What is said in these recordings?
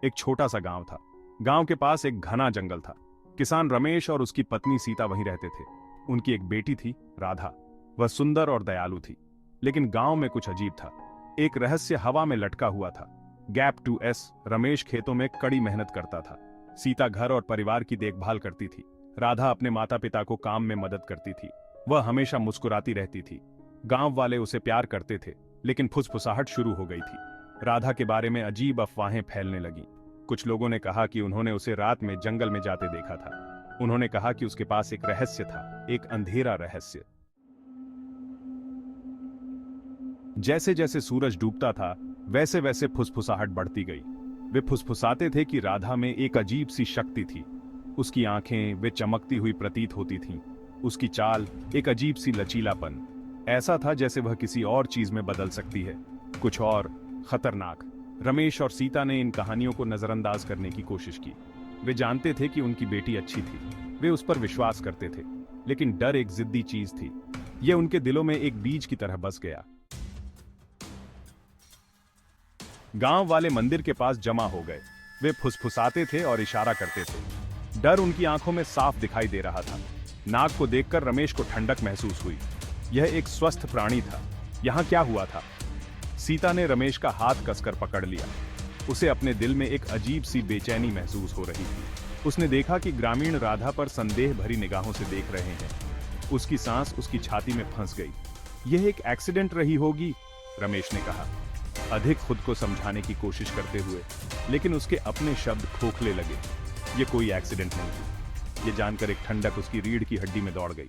एक छोटा सा गांव था। गांव के पास एक घना जंगल था। किसान रमेश और उसकी पत्नी सीता वहीं रहते थे। उनकी एक बेटी थी, राधा। वह सुंदर और दयालु थी। लेकिन गांव में कुछ अजीब था। एक रहस्य हवा में लटका हुआ था। गैप 2S रमेश खेतों में कड़ी मेहनत करता था। सीता घर और परिवार की देखभाल करती थी। राधा अपने माता पिता को काम में मदद करती थी। वह हमेशा मुस्कुराती रहती थी। गांव वाले उसे प्यार करते थे, लेकिन फुसफुसाहट शुरू हो गई थी। राधा के बारे में अजीब अफवाहें फैलने लगीं। कुछ लोगों ने कहा कि उन्होंने उसे रात में जंगल में जाते देखा था। उन्होंने कहा कि उसके पास एक रहस्य था, एक अंधेरा रहस्य। जैसे जैसे सूरज डूबता था, वैसे वैसे फुसफुसाहट बढ़ती गई। वे फुसफुसाते थे कि राधा में एक अजीब सी शक्ति थी। उसकी आंखें वे चमकती हुई प्रतीत होती थीं। उसकी चाल एक अजीब सी लचीलापन। ऐसा था जैसे वह किसी और चीज में बदल सकती है, कुछ और खतरनाक। रमेश और सीता ने इन कहानियों को नजरअंदाज करने की कोशिश की। वे जानते थे कि उनकी बेटी अच्छी थी। वे उस पर विश्वास करते थे, लेकिन डर एक जिद्दी चीज थी। यह उनके दिलों में एक बीज की तरह बस गया। गांव वाले मंदिर के पास जमा हो गए। वे फुसफुसाते थे और इशारा करते थे। डर उनकी आंखों में साफ दिखाई दे रहा था। नाग को देखकर रमेश को ठंडक महसूस हुई। यह एक स्वस्थ प्राणी था। यहां क्या हुआ था? सीता ने रमेश का हाथ कसकर पकड़ लिया। उसे अपने दिल में एक अजीब सी बेचैनी महसूस हो रही थी। उसने देखा कि ग्रामीण राधा पर संदेह भरी निगाहों से देख रहे हैं। उसकी सांस उसकी छाती में फंस गई। यह एक एक्सीडेंट रही होगी, रमेश ने कहा, अधिक खुद को समझाने की कोशिश करते हुए। लेकिन उसके अपने शब्द खोखले लगे। यह कोई एक्सीडेंट नहीं थी। यह जानकर एक ठंडक उसकी रीढ़ की हड्डी में दौड़ गई।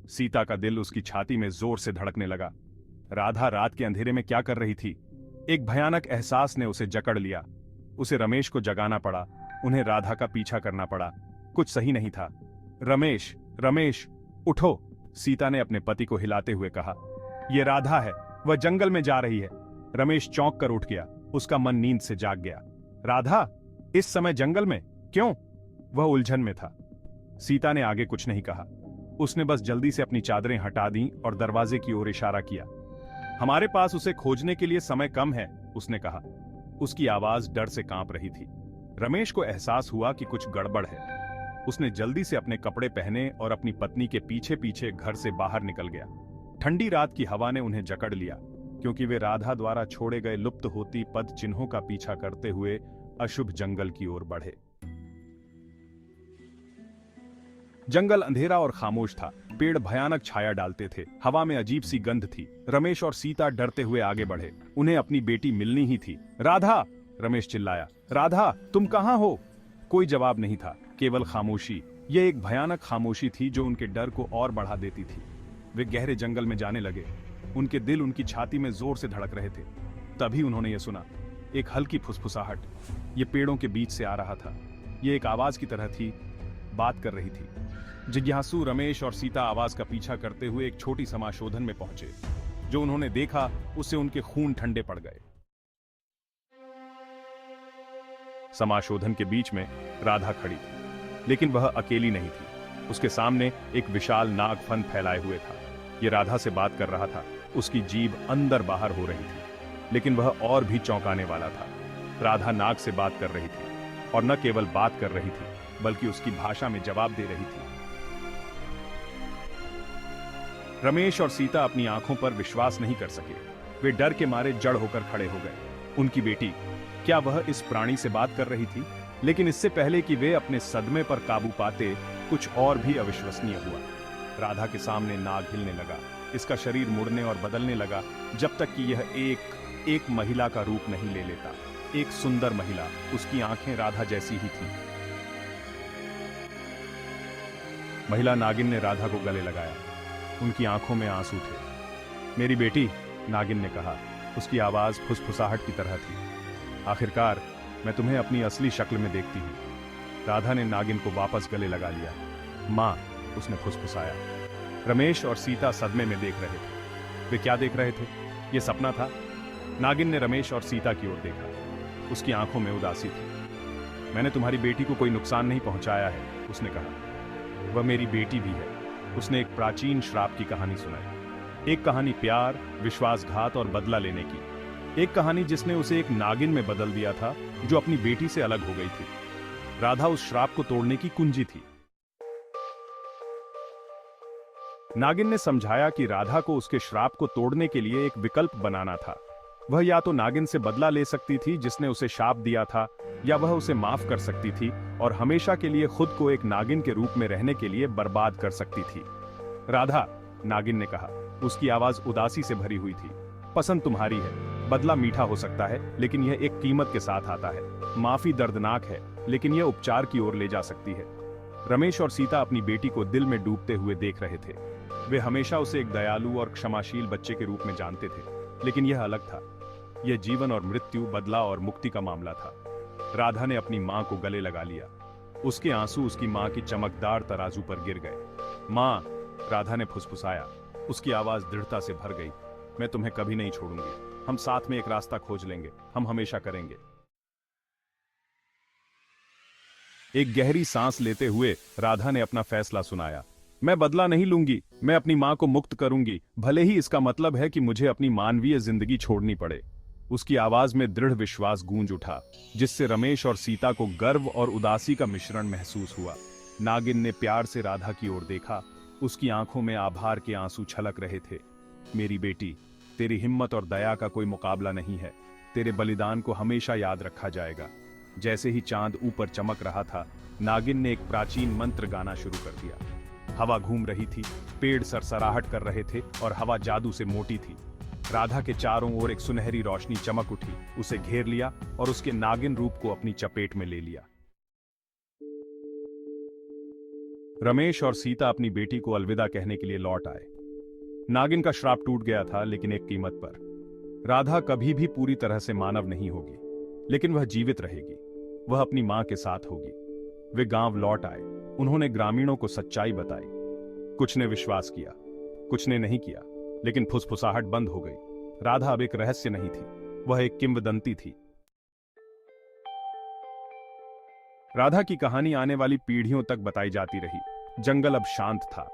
सीता का दिल उसकी छाती में जोर से धड़कने लगा। राधा रात के अंधेरे में क्या कर रही थी? एक भयानक एहसास ने उसे जकड़ लिया। उसे रमेश को जगाना पड़ा। उन्हें राधा का पीछा करना पड़ा। कुछ सही नहीं था। रमेश, रमेश, उठो! सीता ने अपने पति को हिलाते हुए कहा। यह राधा है, वह जंगल में जा रही है। रमेश चौंक कर उठ गया। उसका मन नींद से जाग गया। राधा इस समय जंगल में क्यों? वह उलझन में था। सीता ने आगे कुछ नहीं कहा। उसने बस जल्दी से अपनी चादरें हटा दी और दरवाजे की ओर इशारा किया। हमारे पास उसे खोजने के लिए समय कम है, उसने कहा। उसकी आवाज डर से कांप रही थी। रमेश को एहसास हुआ कि कुछ गड़बड़ है। उसने जल्दी से अपने कपड़े पहने और अपनी पत्नी के पीछे पीछे घर से बाहर निकल गया। ठंडी रात की हवा ने उन्हें जकड़ लिया, क्योंकि वे राधा द्वारा छोड़े गए लुप्त होती पद चिन्हों का पीछा करते हुए अशुभ जंगल की ओर बढ़े। जंगल अंधेरा और खामोश था। पेड़ भयानक छाया डालते थे। हवा में अजीब सी गंध थी। रमेश और सीता डरते हुए आगे बढ़े। उन्हें अपनी बेटी मिलनी ही थी। राधा! रमेश चिल्लाया। राधा, तुम कहां हो? कोई जवाब नहीं था, केवल खामोशी। यह एक भयानक खामोशी थी जो उनके डर को और बढ़ा देती थी। वे गहरे जंगल में जाने लगे। उनके दिल उनकी छाती में जोर से धड़क रहे थे। तभी उन्होंने यह सुना, एक हल्की फुसफुसाहट। यह पेड़ों के बीच से आ रहा था। यह एक आवाज की तरह थी, बात कर रही थी। जिज्ञासु रमेश और सीता आवाज का पीछा करते हुए एक छोटी समाशोधन में पहुंचे। जो उन्होंने देखा, उससे उनके खून ठंडे पड़ गए। समाशोधन के बीच में राधा खड़ी थी, लेकिन वह अकेली नहीं थी। उसके सामने एक विशाल नाग फन फैलाए हुए था। यह राधा से बात कर रहा था। उसकी जीभ अंदर बाहर हो रही थी, लेकिन वह और भी चौंकाने वाला था। राधा नाग से बात कर रही थी, और न केवल बात कर रही थी, बल्कि उसकी भाषा में जवाब दे रही थी। रमेश और सीता अपनी आंखों पर विश्वास नहीं कर सके। वे डर के मारे जड़ होकर खड़े हो गए। उनकी बेटी, क्या वह इस प्राणी से बात कर रही थी? लेकिन इससे पहले कि वे अपने सदमे पर काबू पाते, कुछ और भी अविश्वसनीय हुआ। राधा के सामने नाग हिलने लगा। इसका शरीर मुड़ने और बदलने लगा, जब तक कि यह एक महिला का रूप नहीं ले लेता। एक सुंदर महिला। उसकी आंखें राधा जैसी ही थीं। महिला नागिन ने राधा को गले लगाया। उनकी आंखों में आंसू थे। मेरी बेटी, नागिन ने कहा। उसकी आवाज फुसफुसाहट की तरह थी। आखिरकार मैं तुम्हें अपनी असली शक्ल में देखती हूं। राधा ने नागिन को वापस गले लगा लिया। मां, उसने फुसफुसाया। रमेश और सीता सदमे में देख रहे थे। वे क्या देख रहे थे? यह सपना था? नागिन ने रमेश और सीता की ओर देखा। उसकी आंखों में उदासी थी। मैंने तुम्हारी बेटी को कोई नुकसान नहीं पहुंचाया है, उसने कहा। वह मेरी बेटी भी है। उसने एक प्राचीन श्राप की कहानी सुनाई। एक कहानी प्यार, विश्वासघात और बदला लेने की। एक कहानी जिसने उसे एक नागिन में बदल दिया था, जो अपनी बेटी से अलग हो गई थी। राधा उस श्राप को तोड़ने की कुंजी थी। नागिन ने समझाया कि राधा को उसके श्राप को तोड़ने के लिए एक विकल्प बनाना था। वह या तो नागिन से बदला ले सकती थी जिसने उसे शाप दिया था, या वह उसे माफ कर सकती थी और हमेशा के लिए खुद को एक नागिन के रूप में रहने के लिए बर्बाद कर सकती थी। राधा, नागिन ने कहा, उसकी आवाज उदासी से भरी हुई थी, पसंद तुम्हारी है। बदला मीठा हो सकता है, लेकिन यह एक कीमत के साथ आता है। माफी दर्दनाक है, लेकिन यह उपचार की ओर ले जा सकती है। रमेश और सीता अपनी बेटी को दिल में डूबते हुए देख रहे थे। वे हमेशा उसे एक दयालु और क्षमाशील बच्चे के रूप में जानते थे, लेकिन यह अलग था। यह जीवन और मृत्यु, बदला और मुक्ति का मामला था। राधा ने अपनी मां को गले लगा लिया। उसके आंसू उसकी मां की चमकदार तराजू पर गिर गए। मां, राधा ने फुसफुसाया। उसकी आवाज दृढ़ता से भर गई। मैं तुम्हें कभी नहीं छोड़ूंगी। हम साथ में एक रास्ता खोज लेंगे। हम हमेशा करेंगे। एक गहरी सांस लेते हुए राधा ने अपना फैसला सुनाया। मैं बदला नहीं लूंगी। मैं अपनी मां को मुक्त करूंगी, भले ही इसका मतलब है कि मुझे अपनी मानवीय जिंदगी छोड़नी पड़े। उसकी आवाज में दृढ़ विश्वास गूंज उठा, जिससे रमेश और सीता को गर्व और उदासी का मिश्रण महसूस हुआ। नागिन ने प्यार से राधा की ओर देखा। उसकी आंखों में आभार के आंसू छलक रहे थे। मेरी बेटी, तेरी हिम्मत और दया का कोई मुकाबला नहीं है। तेरे बलिदान को हमेशा याद रखा जाएगा। जैसे ही चांद ऊपर चमक रहा था, नागिन ने एक प्राचीन मंत्र गाना शुरू कर दिया। हवा घूम रही थी, पेड़ सरसराहट कर रहे थे और हवा जादू से मोटी थी। राधा के चारों ओर एक सुनहरी रोशनी चमक उठी, उसे घेर लिया और उसके नागिन रूप को अपनी चपेट में ले लिया। रमेश और सीता अपनी बेटी को अलविदा कहने के लिए लौट आए। नागिन का श्राप टूट गया था, लेकिन एक कीमत पर। राधा कभी भी पूरी तरह से मानव नहीं होगी, लेकिन वह जीवित रहेगी। वह अपनी मां के साथ होगी। वे गांव लौट आए। उन्होंने ग्रामीणों को सच्चाई बताई। कुछ ने विश्वास किया, कुछ ने नहीं किया, लेकिन फुसफुसाहट बंद हो गई। राधा अब एक रहस्य नहीं थी, वह एक किंवदंती थी। राधा की कहानी आने वाली पीढ़ियों तक बताई जाती रही। जंगल अब शांत था,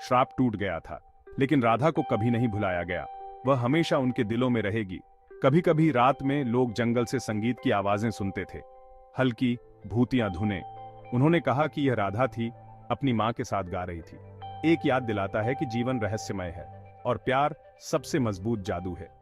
श्राप टूट गया था, लेकिन राधा को कभी नहीं भुलाया गया। वह हमेशा उनके दिलों में रहेगी। कभी कभी रात में लोग जंगल से संगीत की आवाजें सुनते थे, हल्की भूतियां धुनें। उन्होंने कहा कि यह राधा थी, अपनी मां के साथ गा रही थी। एक याद दिलाता है कि जीवन रहस्यमय है और प्यार सबसे मजबूत जादू है।